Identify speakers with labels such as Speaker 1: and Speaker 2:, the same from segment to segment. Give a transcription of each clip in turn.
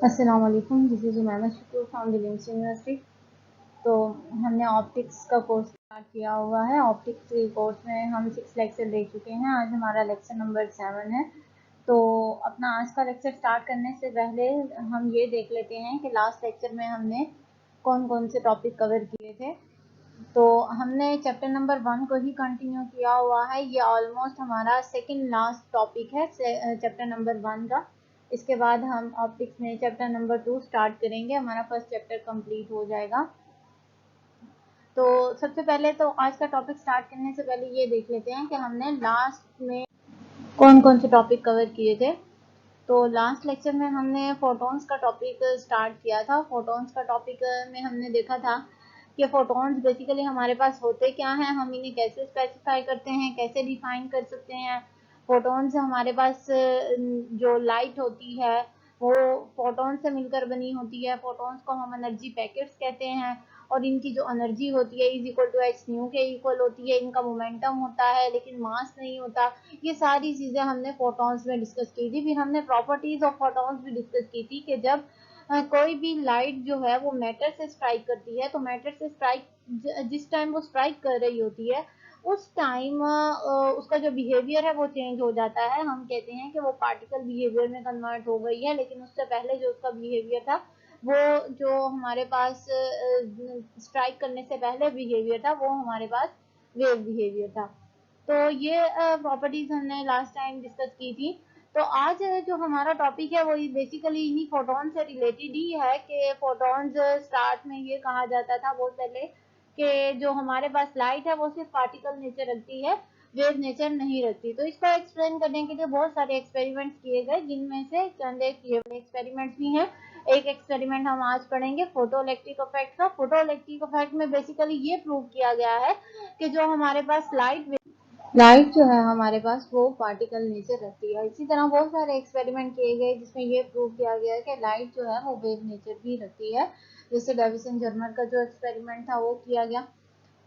Speaker 1: अस्सलाम वालेकुम, this is Umaima Shakoor from Williams university. तो हमने ऑप्टिक्स का कोर्स स्टार्ट किया हुआ है। ऑप्टिक्स के कोर्स में हम 6 लेक्चर दे चुके हैं। आज हमारा लेक्चर नंबर 7 है। तो अपना आज का लेक्चर स्टार्ट करने से पहले हम ये देख लेते हैं कि लास्ट लेक्चर में हमने कौन कौन से टॉपिक कवर किए थे। तो हमने चैप्टर नंबर 1 को ही कंटिन्यू किया हुआ है। ये ऑलमोस्ट हमारा सेकंड लास्ट टॉपिक है चैप्टर नंबर 1 का। इसके बाद हम ऑप्टिक्स में चैप्टर नंबर 2 स्टार्ट करेंगे। हमारा फर्स्ट चैप्टर कंप्लीट हो जाएगा। तो सबसे पहले तो आज का टॉपिक स्टार्ट करने से पहले ये देख लेते हैं कि हमने लास्ट में कौन कौन से टॉपिक कवर किए थे। तो लास्ट लेक्चर में हमने फोटॉन्स का टॉपिक स्टार्ट किया था। फोटॉन्स का टॉपिक में हमने देखा था कि फोटॉन्स बेसिकली हमारे पास होते क्या हैं, हम इन्हें कैसे स्पेसिफाई करते हैं, कैसे डिफाइन कर सकते हैं। फोटॉन्स हमारे पास जो लाइट होती है वो फोटॉन से मिलकर बनी होती है। फोटॉन्स को हम एनर्जी पैकेट्स कहते हैं और इनकी जो एनर्जी होती है is equal to H nu के इक्वल होती है। इनका मोमेंटम होता है लेकिन मास नहीं होता। ये सारी चीजें हमने फोटॉन्स में डिस्कस की थी। फिर हमने प्रॉपर्टीज ऑफ फोटॉन्स भी डिस्कस की थी कि जब कोई भी लाइट जो है वो मैटर से स्ट्राइक करती है तो मैटर से स्ट्राइक जिस टाइम वो स्ट्राइक कर रही होती है उस टाइम उसका जो बिहेवियर है वो चेंज हो जाता है। हम कहते हैं कि वो पार्टिकल बिहेवियर में कन्वर्ट हो गई है, लेकिन उससे पहले जो उसका बिहेवियर था वो जो हमारे पास स्ट्राइक करने से पहले बिहेवियर था वो हमारे पास वेव बिहेवियर था। तो ये प्रॉपर्टीज हमने लास्ट टाइम डिस्कस की थी। तो आज जो हमारा टॉपिक है वो बेसिकली इन्हीं फोटॉन से रिलेटेड ही है कि फोटॉन्स स्टार्ट में ये कहा जाता था बहुत पहले कि जो हमारे पास लाइट है वो सिर्फ पार्टिकल नेचर रखती है, वेव नेचर नहीं रखती। तो इसको एक्सप्लेन करने के लिए बहुत सारे एक्सपेरिमेंट्स किए गए, जिनमें से चंद एक ये एक्सपेरिमेंट्स भी हैं। एक एक्सपेरिमेंट हम आज पढ़ेंगे फोटो इलेक्ट्रिक इफेक्ट का। फोटो इलेक्ट्रिक इफेक्ट में बेसिकली ये प्रूव किया गया है कि जो हमारे पास लाइट जो है हमारे पास वो पार्टिकल नेचर रखती है। इसी तरह बहुत सारे एक्सपेरिमेंट किए गए जिसमें ये प्रूव किया गया है कि लाइट जो है वो वेव नेचर भी रखती है। जैसे डेविसन जर्मर का जो एक्सपेरिमेंट था वो किया गया।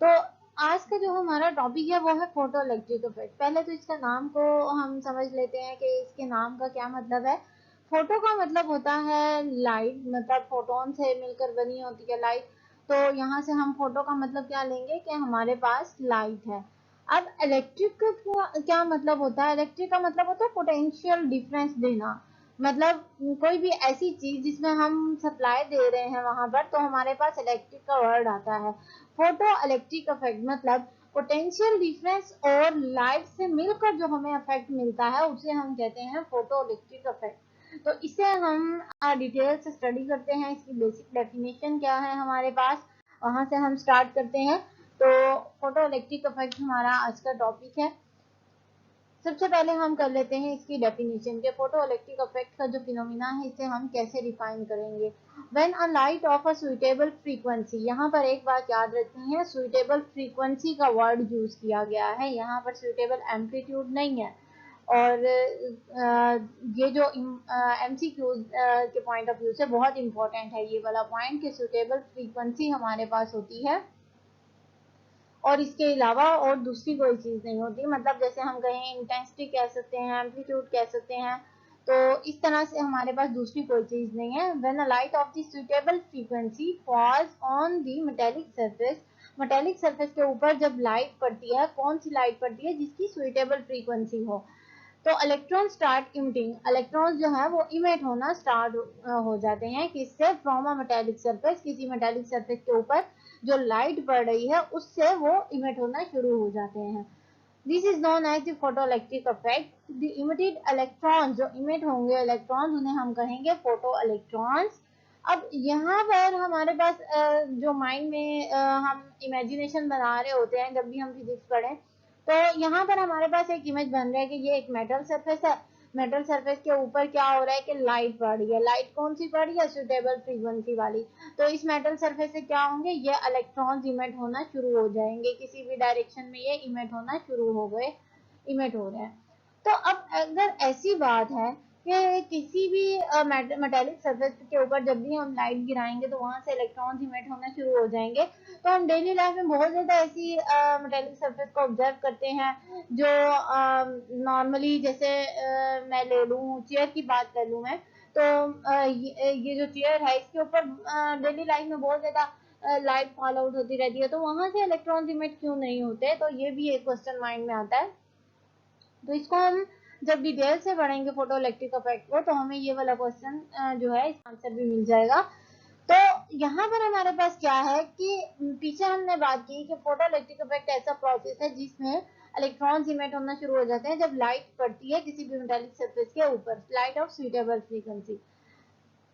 Speaker 1: तो आज का जो हमारा टॉपिक है वो है फोटो इलेक्ट्रिक इफेक्ट। पहले तो इसका नाम को हम समझ लेते हैं कि इसके नाम का क्या मतलब है। फोटो का मतलब होता है लाइट, मतलब फोटोन से मिलकर बनी होती है लाइट। तो यहाँ से हम फोटो का मतलब क्या लेंगे कि हमारे पास लाइट है। अब इलेक्ट्रिक का क्या मतलब होता है? इलेक्ट्रिक का मतलब होता है पोटेंशियल डिफरेंस देना। मतलब कोई भी ऐसी चीज जिसमें हम सप्लाई दे रहे हैं वहां पर तो हमारे पास इलेक्ट्रिक का वर्ड आता है। फोटो इलेक्ट्रिक इफेक्ट मतलब पोटेंशियल डिफरेंस और लाइट से मिलकर जो हमें इफेक्ट मिलता है उसे हम कहते हैं फोटो इलेक्ट्रिक इफेक्ट। तो इसे हम डिटेल से स्टडी करते हैं। इसकी बेसिक डेफिनेशन क्या है हमारे पास, वहां से हम स्टार्ट करते हैं। तो फोटो इलेक्ट्रिक इफेक्ट हमारा आज का टॉपिक है। सबसे पहले हम कर लेते हैं इसकी डेफिनेशन के फोटो इलेक्ट्रिक इफेक्ट का जो फिनोमिना है इसे हम कैसे डिफाइन करेंगे। When a light of a suitable frequency, यहाँ पर एक बात याद रखनी है, सुइटेबल फ्रीक्वेंसी का वर्ड यूज किया गया है, यहाँ पर सुइटेबल एम्पलीट्यूड नहीं है। और ये जो एमसीक्यूज के पॉइंट ऑफ व्यू से बहुत इंपॉर्टेंट है ये वाला पॉइंट कि सुइटेबल फ्रीक्वेंसी हमारे पास होती है और इसके अलावा और दूसरी कोई चीज नहीं होती। मतलब जैसे हम कहें इंटेंसिटी कह सकते हैं, एम्पलीट्यूड कह सकते हैं। तो इस तरह से हमारे पास दूसरी कोई चीज नहीं है। When a light of the suitable frequency falls on the metallic surface, metallic surface के ऊपर जब लाइट पड़ती है, कौन सी लाइट पड़ती है? जिसकी सुइटेबल फ्रीक्वेंसी हो। तो इलेक्ट्रॉन स्टार्ट इमिटिंग, इलेक्ट्रॉन जो है वो इमिट होना स्टार्ट हो जाते हैं किससे? फ्रॉम अ मेटेलिक सरफेस, किसी मेटेलिक सरफेस के ऊपर जो लाइट पड़ रही है उससे वो इमिट होना शुरू हो जाते हैं। This is known as the photoelectric effect. The emitted electron, जो इमिट होंगे इलेक्ट्रॉन उन्हें हम कहेंगे फोटो इलेक्ट्रॉन्स। अब यहाँ पर हमारे पास जो माइंड में हम इमेजिनेशन बना रहे होते हैं जब भी हम फिजिक्स पढ़ें, तो यहाँ पर हमारे पास एक इमेज बन रहा है कि ये एक मेटल सरफेस है। मेटल सरफेस के ऊपर क्या हो रहा है कि लाइट पड़ रही है। लाइट कौन सी पड़ रही है? सुटेबल फ्रीक्वेंसी वाली। तो इस मेटल सरफेस से क्या होंगे? ये इलेक्ट्रॉन्स इमिट होना शुरू हो जाएंगे, किसी भी डायरेक्शन में ये इमिट होना शुरू हो गए, इमिट हो रहे हैं। तो अब अगर ऐसी बात है कि किसी भी मेटेलिक सरफेस के ऊपर जब भी हम लाइट गिराएंगे तो वहां से इलेक्ट्रॉन्स इमिट होना शुरू हो जाएंगे। तो हम डेली लाइफ में बहुत ज्यादा ऐसी मेटेलिक सरफेस को ऑब्जर्व करते हैं जो नॉर्मली जैसे मैं ले लूँ चेयर की बात कर लूँ मैं, तो ये जो चेयर है इसके ऊपर डेली लाइफ में बहुत ज्यादा लाइट फॉल आउट होती रहती है, तो वहां से इलेक्ट्रॉन इमिट क्यों नहीं होते, तो ये भी एक क्वेश्चन माइंड में आता है। तो इसको हम जब डिटेल से पढ़ेंगे फोटो इलेक्ट्रिक इफेक्ट को, तो हमें ये वाला क्वेश्चन जो है इसका आंसर भी मिल जाएगा। तो यहाँ पर हमारे पास क्या है कि पीछे हमने बात की कि फोटो इलेक्ट्रिक इफेक्ट ऐसा प्रोसेस है जिसमें इलेक्ट्रॉन्स इमिट होना शुरू हो जाते हैं जब लाइट पड़ती है किसी भी मेटालिक सरफेस के ऊपर, लाइट ऑफ सुइटेबल फ्रीक्वेंसी।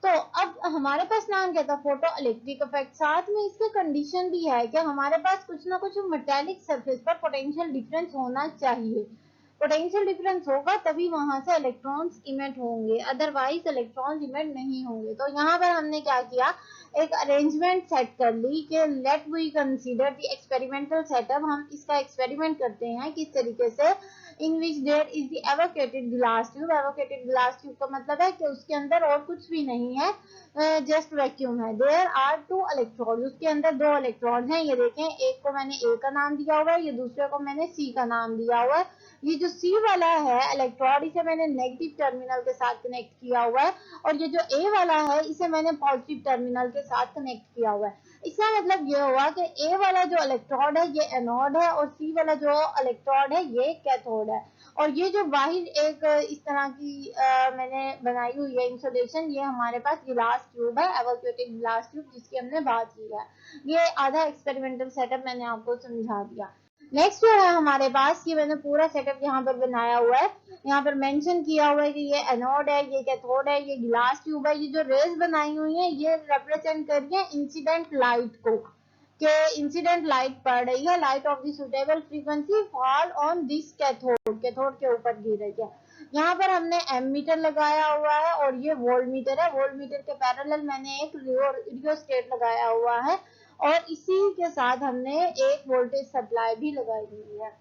Speaker 1: तो अब हमारे पास नाम क्या था, फोटो इलेक्ट्रिक इफेक्ट। साथ में इसके कंडीशन भी है कि हमारे पास कुछ ना कुछ मेटालिक सरफेस पर पोटेंशियल डिफरेंस होना चाहिए। पोटेंशियल डिफरेंस होगा तभी वहां से इलेक्ट्रॉन्स इमिट होंगे, अदरवाइज इलेक्ट्रॉन्स इमिट नहीं होंगे। तो यहाँ पर हमने क्या किया, एक अरेंजमेंट सेट कर ली कि let we consider the experimental setup. हम इसका एक्सपेरिमेंट करते हैं किस तरीके से, in which there is the evacuated glass tube। evacuated glass tube का मतलब है कि उसके अंदर और कुछ भी नहीं है, जस्ट वैक्यूम है। there are two electrodes, उसके अंदर दो इलेक्ट्रॉड हैं। ये देखें, एक को मैंने A का नाम दिया हुआ है, ये दूसरे को मैंने C का नाम दिया हुआ है। ये जो C वाला है इलेक्ट्रॉड, इसे मैंने नेगेटिव टर्मिनल के साथ कनेक्ट किया हुआ है, और ये जो A वाला है इसे मैंने पॉजिटिव टर्मिनल के साथ कनेक्ट किया हुआ है। इसका मतलब ये हुआ कि A वाला जो इलेक्ट्रोड है ये एनोड है, और C वाला जो इलेक्ट्रोड है ये कैथोड है। और ये जो बाहर एक इस तरह की मैंने बनाई हुई है इंसुलेशन, ये हमारे पास गिलास ट्यूब है, एवोक्यूटेड गिलास ट्यूब, जिसकी हमने बात की है। ये आधा एक्सपेरिमेंटल सेटअप मैंने आपको समझा दिया। नेक्स्ट जो है हमारे पास, ये मैंने पूरा सेटअप यहाँ पर बनाया हुआ है। यहाँ पर मेंशन किया हुआ है कि ये एनोड है, ये कैथोड है, ये गिलास ट्यूब है। ये जो रेज बनाई हुई है ये रिप्रेजेंट कर रही है इंसिडेंट लाइट को, कि इंसिडेंट लाइट पड़ रही है, light of the suitable frequency fall on this cathode, cathode के ऊपर गिर रही है। यहाँ पर हमने एमीटर लगाया हुआ है, और ये वोल्ट मीटर है। वोल्ट मीटर के पैरेलल मैंने एक रियोस्टेट लगाया हुआ है, और इसी के साथ हमने एक वोल्टेज सप्लाई भी लगाई हुई है।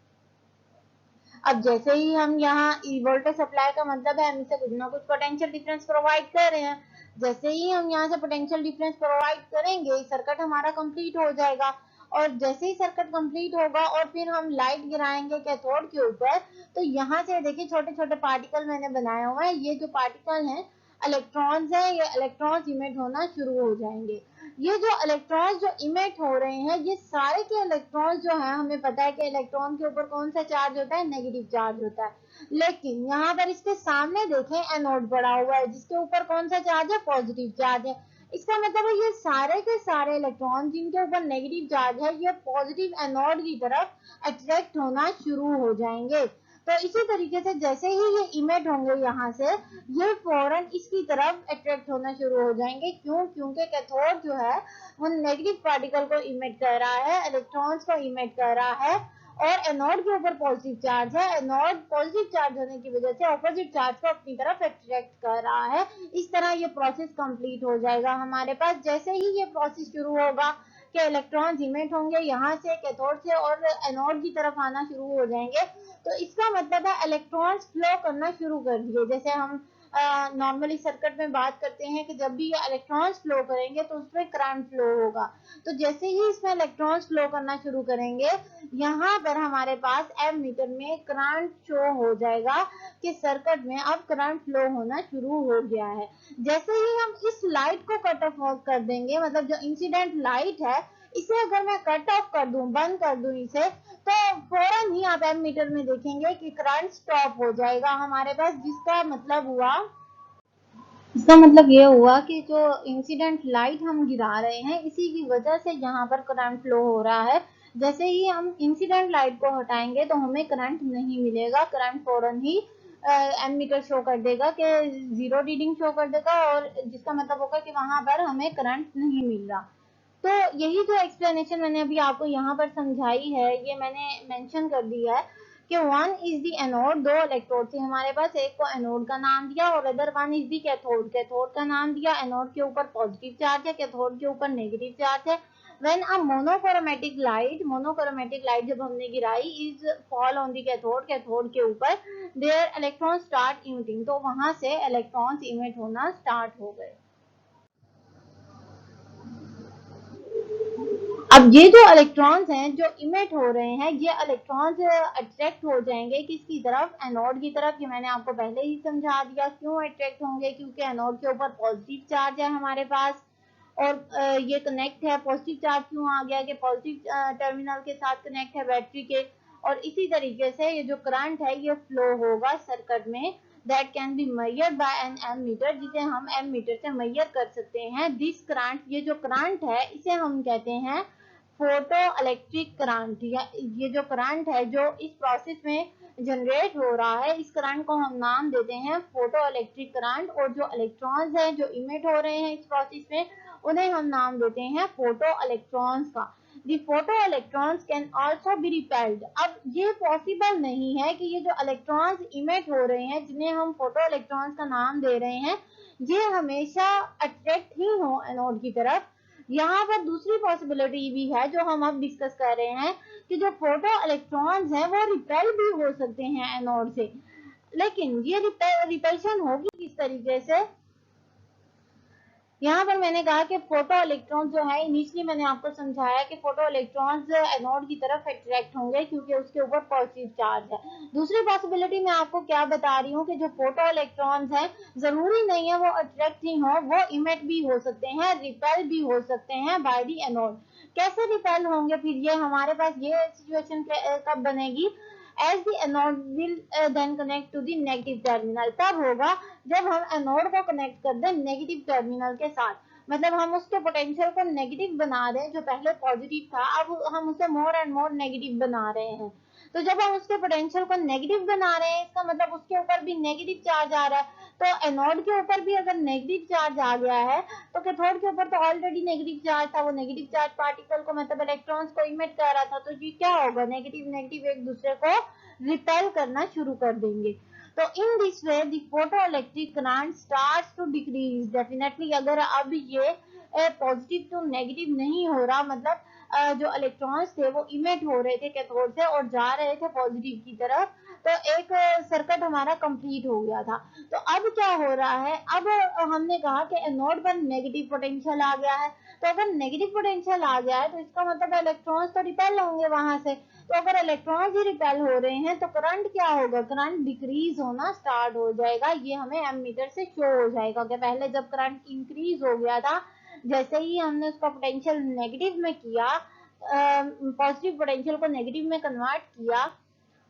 Speaker 1: अब जैसे ही हम यहाँ वोल्टेज सप्लाई का मतलब है हम इसे कुछ ना कुछ पोटेंशियल डिफरेंस प्रोवाइड कर रहे हैं। जैसे ही हम यहाँ से पोटेंशियल डिफरेंस प्रोवाइड करेंगे सर्किट हमारा कंप्लीट हो जाएगा, और जैसे ही सर्किट कंप्लीट होगा और फिर हम लाइट गिराएंगे कैथोड के ऊपर, तो यहाँ से देखिए छोटे छोटे पार्टिकल मैंने बनाया हुआ है। ये जो पार्टिकल हैं इलेक्ट्रॉन्स है, ये इलेक्ट्रॉन्स इमिट होना शुरू हो जाएंगे। ये जो इलेक्ट्रॉन्स जो इमिट हो रहे हैं ये सारे के इलेक्ट्रॉन्स जो है, हमें पता है कि इलेक्ट्रॉन के ऊपर कौन सा चार्ज होता है, नेगेटिव चार्ज होता है। लेकिन यहाँ पर इसके सामने देखें एनोड पड़ा हुआ है जिसके ऊपर कौन सा चार्ज है, पॉजिटिव चार्ज है। इसका मतलब है ये सारे के सारे इलेक्ट्रॉन जिनके ऊपर नेगेटिव चार्ज है ये पॉजिटिव एनोड की तरफ अट्रैक्ट होना शुरू हो जाएंगे। तो इसी तरीके से जैसे ही ये इमिट होंगे यहाँ से, ये फौरन इसकी तरफ अट्रैक्ट होना शुरू हो जाएंगे। क्यों? क्योंकि कैथोड जो है वो नेगेटिव पार्टिकल को इमिट कर रहा है, इलेक्ट्रॉन्स को इमिट कर रहा है, और एनोड के ऊपर पॉजिटिव चार्ज है। एनोड पॉजिटिव चार्ज होने की वजह से ऑपोजिट चार्ज को अपनी तरफ अट्रैक्ट कर रहा है। इस तरह ये प्रोसेस कंप्लीट हो जाएगा हमारे पास। जैसे ही ये प्रोसेस शुरू होगा कि इलेक्ट्रॉन इमिट होंगे यहाँ से कैथोड से और एनोड की तरफ आना शुरू हो जाएंगे, तो इसका मतलब है इलेक्ट्रॉन्स फ्लो करना शुरू कर दिए। जैसे हम नॉर्मली सर्किट में बात करते हैं कि जब भी ये इलेक्ट्रॉन्स फ्लो करेंगे तो उसमें करंट फ्लो होगा। तो जैसे ही इसमें इलेक्ट्रॉन्स फ्लो करना शुरू करेंगे यहाँ पर हमारे पास एमीटर में करंट शो हो जाएगा कि सर्किट में अब करंट फ्लो होना शुरू हो गया है। जैसे ही हम इस लाइट को कट ऑफ कर देंगे, मतलब जो इंसिडेंट लाइट है इसे अगर मैं कट ऑफ कर दूं, बंद कर दूं इसे, तो फौरन ही आप एमीटर में देखेंगे कि करंट स्टॉप हो जाएगा हमारे पास। इसका मतलब ये हुआ कि जो इंसिडेंट लाइट हम गिरा रहे हैं इसी की वजह से यहाँ पर करंट फ्लो हो रहा है। जैसे ही हम इंसिडेंट लाइट को हटाएंगे तो हमें करंट नहीं मिलेगा, करंट फौरन ही एमीटर शो कर देगा कि जीरो रीडिंग शो कर देगा, और जिसका मतलब होगा कि वहां पर हमें करंट नहीं मिल रहा। तो यही जो एक्सप्लेनेशन मैंने अभी आपको यहाँ पर समझाई है ये मैंने मेंशन कर दिया है कि वन इज दी एनोड, दो इलेक्ट्रोड थे हमारे पास, एक को एनोड का नाम दिया और other one is the cathode, cathode का नाम दिया। एनोड के ऊपर पॉजिटिव चार्ज है, कैथोड के ऊपर नेगेटिव चार्ज है। व्हेन अ मोनोक्रोमेटिक लाइट जब हमने गिराई is fall on the cathode, cathode के ऊपर देयर इलेक्ट्रॉन स्टार्ट इमिटिंग, तो वहां से इलेक्ट्रॉन्स इमिट होना स्टार्ट हो गए। अब ये जो इलेक्ट्रॉन्स हैं जो इमिट हो रहे हैं, ये इलेक्ट्रॉन्स अट्रैक्ट हो जाएंगे किसकी तरफ, एनोड की तरफ। ये मैंने आपको पहले ही समझा दिया। क्यों अट्रैक्ट होंगे, क्योंकि एनोड के ऊपर पॉजिटिव चार्ज है हमारे पास और ये कनेक्ट है। पॉजिटिव चार्ज क्यों आ गया कि पॉजिटिव टर्मिनल के साथ कनेक्ट है बैटरी के, और इसी तरीके से ये जो करंट है ये फ्लो होगा सर्किट में, that can be measured by an ammeter, जिसे हम एमीटर से मेजर कर सकते हैं। दिस करंट, ये जो करंट है इसे हम कहते हैं फोटो इलेक्ट्रिक करंट। या ये जो करंट है जो इस प्रोसेस में जनरेट हो रहा है, इस करंट को हम नाम देते हैं फोटो इलेक्ट्रिक करंट। और जो इलेक्ट्रॉन्स हैं जो इमिट हो रहे हैं इस प्रोसेस में, उन्हें हम नाम देते हैं फोटो इलेक्ट्रॉन्स का। The photoelectrons can also be repelled। अब ये पॉसिबल नहीं है कि ये जो इलेक्ट्रॉन्स इमिट हो रहे हैं जिन्हें हम फोटो इलेक्ट्रॉन्स का नाम दे रहे हैं, ये हमेशा अट्रैक्ट ही हो एनोड की तरफ। यहाँ पर दूसरी पॉसिबिलिटी भी है जो हम अब डिस्कस कर रहे हैं कि जो फोटो इलेक्ट्रॉन्स हैं वो रिपेल भी हो सकते हैं एनोड से। लेकिन ये रिपल्शन होगी किस तरीके से, यहाँ पर मैंने कहा कि फोटो इलेक्ट्रॉन जो है, इनिशियली मैंने आपको समझाया कि फोटो इलेक्ट्रॉन्स एनोड की तरफ अट्रैक्ट होंगे क्योंकि उसके ऊपर पॉजिटिव चार्ज है। दूसरी पॉसिबिलिटी मैं आपको क्या बता रही हूँ कि जो फोटो इलेक्ट्रॉन्स हैं जरूरी नहीं है वो अट्रैक्ट ही हो, वो इमिट भी हो सकते हैं, रिपेल भी हो सकते हैं बाय द एनोड। कैसे रिपेल होंगे फिर, ये हमारे पास ये सिचुएशन कब बनेगी, as the anode will then connect to the negative terminal। तब होगा जब हम एनोड को कनेक्ट कर दें नेगेटिव टर्मिनल के साथ, मतलब हम उसके पोटेंशियल को नेगेटिव बना दें। जो पहले पॉजिटिव था अब हम उसे मोर एंड मोर नेगेटिव बना रहे हैं। तो जब हम उसके पोटेंशियल को नेगेटिव बना रहे हैं, इसका मतलब उसके ऊपर भी नेगेटिव चार्ज आ रहा है। तो एनोड के ऊपर भी अगर नेगेटिव चार्ज आ गया है तो कैथोड के ऊपर तो ऑलरेडी नेगेटिव चार्ज था, वो नेगेटिव चार्ज पार्टिकल को मतलब इलेक्ट्रॉन्स को इमिट कर रहा था। तो ये क्या होगा, नेगेटिव नेगेटिव एक दूसरे को रिपेल करना शुरू कर देंगे। तो in this way the photoelectric current starts to decrease. Definitely अगर अब ये पॉजिटिव टू नेगेटिव नहीं हो रहा, मतलब जो इलेक्ट्रॉन्स थे वो इमिट हो रहे थे कैथोड से और जा रहे थे पॉजिटिव की तरफ, तो एक सर्किट हमारा कंप्लीट हो गया था। तो अब क्या हो रहा है, अब हमने कहा कि एनोड पर नेगेटिव पोटेंशियल आ गया है। तो अगर नेगेटिव पोटेंशियल आ गया है तो इसका मतलब इलेक्ट्रॉन्स तो रिपेल होंगे वहां से। तो अगर इलेक्ट्रॉन्स ही रिपेल हो रहे हैं तो करंट क्या होगा, करंट डिक्रीज होना स्टार्ट हो जाएगा। ये हमें एमीटर से शो हो जाएगा कि पहले जब करंट इंक्रीज हो गया था, जैसे ही हमने उसका पोटेंशियल नेगेटिव में किया, पॉजिटिव पोटेंशियल को नेगेटिव में कन्वर्ट किया,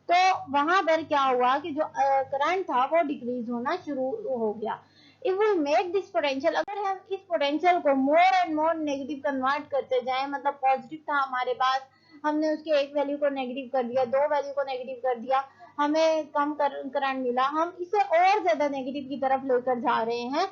Speaker 1: तो वहां पर क्या हुआ कि जो करंट था वो डिक्रीज होना शुरू हो गया। If we make this potential, अगर हम इस पोटेंशियल को more and more negative convert करते जाएं, मतलब पॉजिटिव था हमारे पास, हमने उसके एक वैल्यू को नेगेटिव कर दिया, दो वैल्यू को नेगेटिव कर दिया, हमें कम करंट मिला, हम इसे और ज्यादा नेगेटिव की तरफ लेकर जा रहे हैं,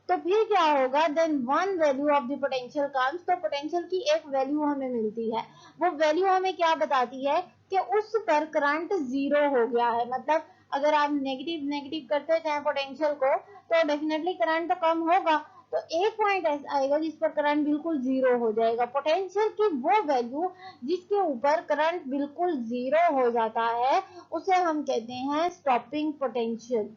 Speaker 1: तो फिर क्या होगा, then one value of the potential comes. तो पोटेंशियल की एक वैल्यू हमें मिलती है। वो वैल्यू हमें क्या बताती है कि उस पर करंट जीरो हो गया है। मतलब अगर आप नेगेटिव नेगेटिव करते जाए पोटेंशियल को तो डेफिनेटली करंट तो कम होगा। तो एक पॉइंट ऐसा आएगा जिस पर करंट बिल्कुल जीरो हो जाएगा। पोटेंशियल की वो वैल्यू जिसके ऊपर करंट बिल्कुल जीरो हो जाता है उसे हम कहते हैं स्टॉपिंग पोटेंशियल।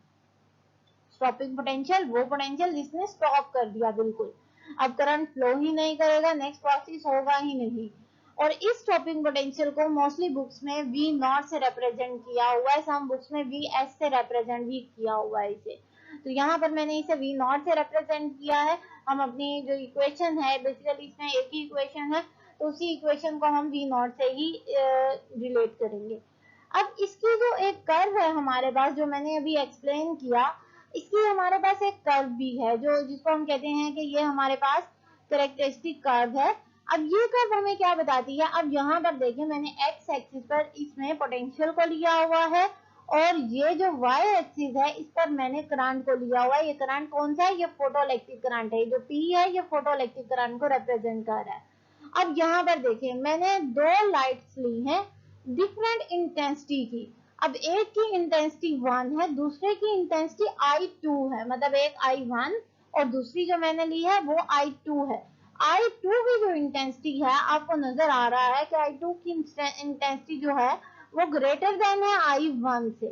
Speaker 1: स्टॉपिंग पोटेंशियल वो पोटेंशियल जिसने स्टॉप कर दिया बिल्कुल, अब करंट फ्लो ही नहीं करेगा, नेक्स्ट प्रोसेस होगा ही नहीं। और इस स्टॉपिंग पोटेंशियल को मोस्टली बुक्स में वी नॉट से रिप्रेजेंट किया हुआ है, सम बुक्स में वी एस से रिप्रेजेंट भी किया हुआ है इसे। तो यहाँ पर मैंने इसे वी नॉट से रिप्रेजेंट किया है। हम अपनी जो इक्वेशन है, बेसिकली इसमें एक ही इक्वेशन है, तो उसी इक्वेशन को हम वी नॉट से ही रिलेट करेंगे। अब इसकी जो एक कर्व है हमारे पास, जो मैंने अभी एक्सप्लेन किया, इसकी हमारे पास एक कर्व भी है जो जिसको हम कहते हैं कि ये हमारे पास कैरेक्टरिस्टिक कर्व है। अब ये कर्व हमें क्या बताती है, अब यहाँ पर देखिए मैंने एक्स एक्सिस पर इसमें पोटेंशियल को लिया हुआ है और ये जो वाई एक्सिस है इस पर मैंने करंट को लिया हुआ है। ये करंट कौन सा है, ये फोटो इलेक्ट्रिक करंट है। जो P है ये फोटो इलेक्ट्रिक करंट को रिप्रेजेंट कर रहा है। अब यहाँ पर देखिए मैंने दो लाइट्स ली हैं डिफरेंट इंटेंसिटी की। अब एक की इंटेंसिटी 1 है, दूसरे की इंटेंसिटी I2 है, मतलब एक I1 और दूसरी जो मैंने ली है वो I2 है। I2 की जो इंटेंसिटी है आपको नजर आ रहा है कि I2 की इंटेंसिटी जो है वो ग्रेटर देन है I1 से।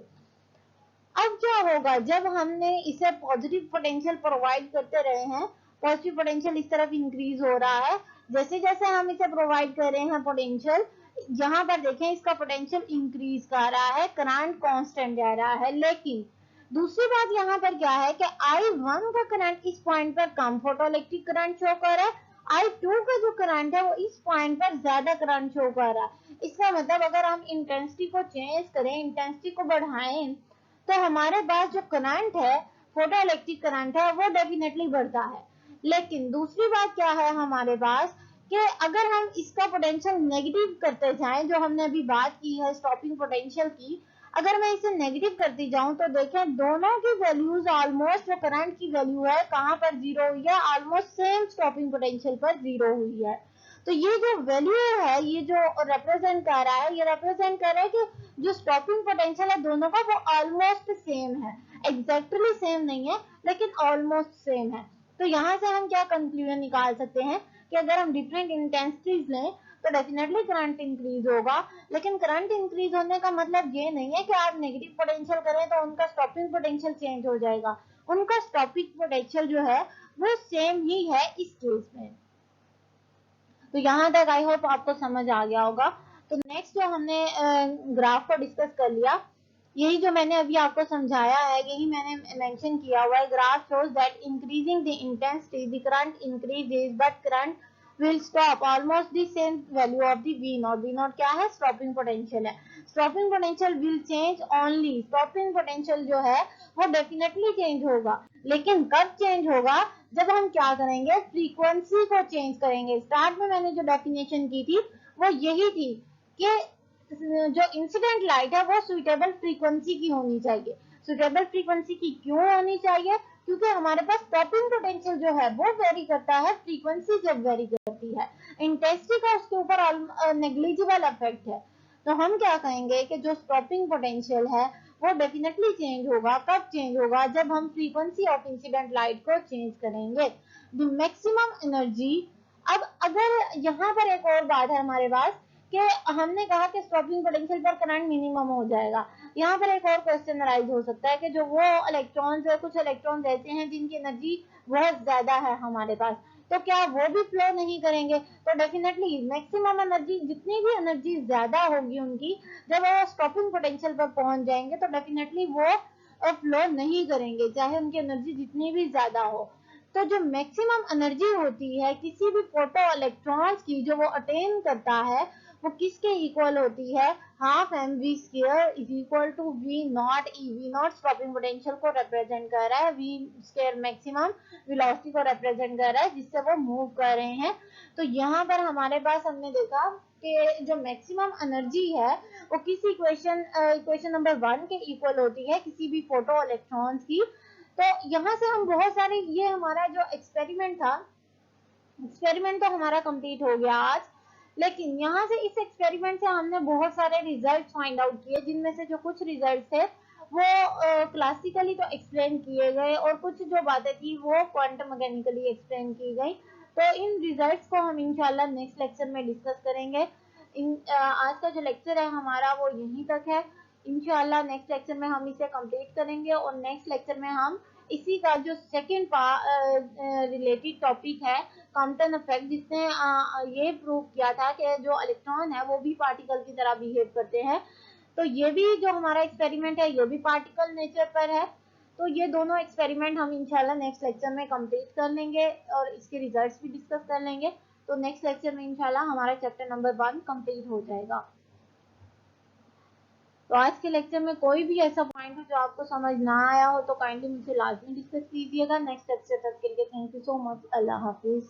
Speaker 1: अब क्या होगा, जब हमने इसे पॉजिटिव पोटेंशियल प्रोवाइड करते रहे हैं पॉजिटिव पोटेंशियल इस तरफ इंक्रीज हो रहा है। जैसे जैसे हम इसे प्रोवाइड कर रहे हैं पोटेंशियल, यहाँ पर देखें इसका पोटेंशियल इंक्रीज कर रहा है, करंट कांस्टेंट जा रहा है। लेकिन दूसरी बात यहाँ पर क्या है कि I1 का करंट इस पॉइंट पर कम फोटोइलेक्ट्रिक करंट शो कर रहा है, I2 का जो करंट है वो इस पॉइंट पर ज्यादा करंट शो कर रहा है। इसका मतलब अगर हम इंटेंसिटी को चेंज करें, इंटेंसिटी को बढ़ाएं, तो हमारे पास जो करंट है, फोटोइलेक्ट्रिक करंट है, वो डेफिनेटली बढ़ता है। लेकिन दूसरी बात क्या है हमारे पास कि अगर हम इसका पोटेंशियल नेगेटिव करते जाएं, जो हमने अभी बात की है स्टॉपिंग पोटेंशियल की, अगर मैं इसे नेगेटिव करती जाऊं तो देखें दोनों की वैल्यूज ऑलमोस्ट, जो करंट की वैल्यू है कहां पर जीरो हुई है, ऑलमोस्ट सेम स्टॉपिंग पोटेंशियल पर जीरो हुई है। तो ये जो वैल्यू है, ये जो रिप्रेजेंट कर रहा है, ये रिप्रेजेंट कर रहा है कि जो स्टॉपिंग पोटेंशियल है दोनों का वो ऑलमोस्ट सेम है, एग्जैक्टली सेम नहीं है लेकिन ऑलमोस्ट सेम है। तो यहाँ से हम क्या कंक्लूजन निकाल सकते हैं कि अगर हम डिफरेंट इंटेंसिटीज लें तो डेफिनेटली करंट इंक्रीज होगा। लेकिन करंट इंक्रीज होने का मतलब ये नहीं है कि आप नेगेटिव पोटेंशियल करें तो उनका स्टॉपिंग पोटेंशियल चेंज हो जाएगा। उनका स्टॉपिंग पोटेंशियल जो है वो सेम ही है इस केस में। तो यहाँ तक आई होप आपको समझ आ गया होगा। तो नेक्स्ट जो हमने ग्राफ को डिस्कस कर लिया, यही जो मैंने अभी आपको समझाया है, यही मैंने मेंशन किया हुआ है। Graph shows that increasing the intensity the current increases but current will stop almost the same value of the V naught। V naught क्या है, स्टॉपिंग पोटेंशियल है। Stopping potential will change only, stopping potential जो है वो definitely change होगा, लेकिन कब change होगा, जब हम क्या करेंगे, फ्रीक्वेंसी को चेंज करेंगे। स्टार्ट में मैंने जो डेफिनेशन की थी वो यही थी कि जो इंसिडेंट लाइट है वो सुइटेबल फ्रीक्वेंसी की होनी चाहिए। सुइटेबल फ्रीक्वेंसी की क्यों होनी चाहिए, क्योंकि हमारे पास स्टॉपिंग पोटेंशियल जो है वो वेरी करता है, फ्रीक्वेंसी जब वेरी करती है, इंटेंसिटी का उसके ऊपर नेग्लिजिबल इफेक्ट है। तो हम क्या कहेंगे कि जो स्टॉपिंग पोटेंशियल है वो डेफिनेटली चेंज होगा। कब चेंज होगा, जब हम फ्रीक्वेंसी ऑफ इंसिडेंट लाइट को चेंज करेंगे। द मैक्सिमम एनर्जी, अब अगर यहाँ पर एक और बात है हमारे पास कि हमने कहा कि स्टॉपिंग पोटेंशियल पर करंट मिनिमम हो जाएगा। यहाँ पर एक और क्वेश्चन राइज हो सकता है कि जो वो इलेक्ट्रॉन्स है, कुछ इलेक्ट्रॉन्स ऐसे हैं जिनकी एनर्जी बहुत ज्यादा है हमारे पास, तो क्या वो भी फ्लो नहीं करेंगे। तो डेफिनेटली मैक्सिमम एनर्जी, जितनी भी एनर्जी ज्यादा होगी उनकी, जब वो स्टॉपिंग पोटेंशियल पर पहुंच जाएंगे तो डेफिनेटली वो फ्लो नहीं करेंगे, चाहे उनकी एनर्जी जितनी भी ज्यादा हो। तो जो मैक्सिमम एनर्जी होती है किसी भी फोटो इलेक्ट्रॉन्स की, जो वो अटेन करता है, वो किसके इक्वल होती है, half M V square is equal to V naught E. V naught stopping potential को रिप्रेजेंट कर रहा है, वी स्क्वायर मैक्सिमम वेलोसिटी को रिप्रेजेंट कर रहा है जिससे वो मूव कर रहे हैं। तो यहाँ पर हमारे पास हमने देखा कि जो मैक्सिमम एनर्जी है वो किसी इक्वेशन नंबर 1 के इक्वल होती है किसी भी फोटो इलेक्ट्रॉन्स की। तो यहाँ से हम बहुत सारे, ये हमारा जो एक्सपेरिमेंट था, एक्सपेरिमेंट तो हमारा कंप्लीट हो गया आज, लेकिन यहाँ से इस एक्सपेरिमेंट से हमने बहुत सारे रिजल्ट्स फाइंड आउट किए, जिनमें से जो कुछ रिजल्ट्स थे वो क्लासिकली तो एक्सप्लेन किए गए और कुछ जो बातें थी वो क्वांटम मैकेनिकली एक्सप्लेन की गई। तो इन रिजल्ट्स को हम इंशाल्लाह नेक्स्ट लेक्चर में डिस्कस करेंगे। आज का जो लेक्चर है हमारा वो यहीं तक है। इंशाल्लाह नेक्स्ट लेक्चर में हम इसे कंप्लीट करेंगे और नेक्स्ट लेक्चर में हम इसी का जो सेकेंड रिलेटेड टॉपिक है, कॉम्पटन इफेक्ट, जिसने ये प्रूव किया था कि जो इलेक्ट्रॉन है वो भी पार्टिकल की तरह बिहेव करते हैं। तो ये भी जो हमारा एक्सपेरिमेंट है ये भी पार्टिकल नेचर पर है। तो ये दोनों एक्सपेरिमेंट हम इंशाल्लाह नेक्स्ट लेक्चर में कंप्लीट कर लेंगे और इसके रिजल्ट्स भी डिस्कस कर लेंगे। तो नेक्स्ट लेक्चर में इंशाल्लाह हमारा चैप्टर नंबर 1 कंप्लीट हो जाएगा। तो आज के लेक्चर में कोई भी ऐसा पॉइंट हो जो आपको समझ ना आया हो तो काइंडली मुझसे लाजमी डिस्कस कीजिएगा। नेक्स्ट लेक्चर तक के लिए thank you so much. Allah Hafiz.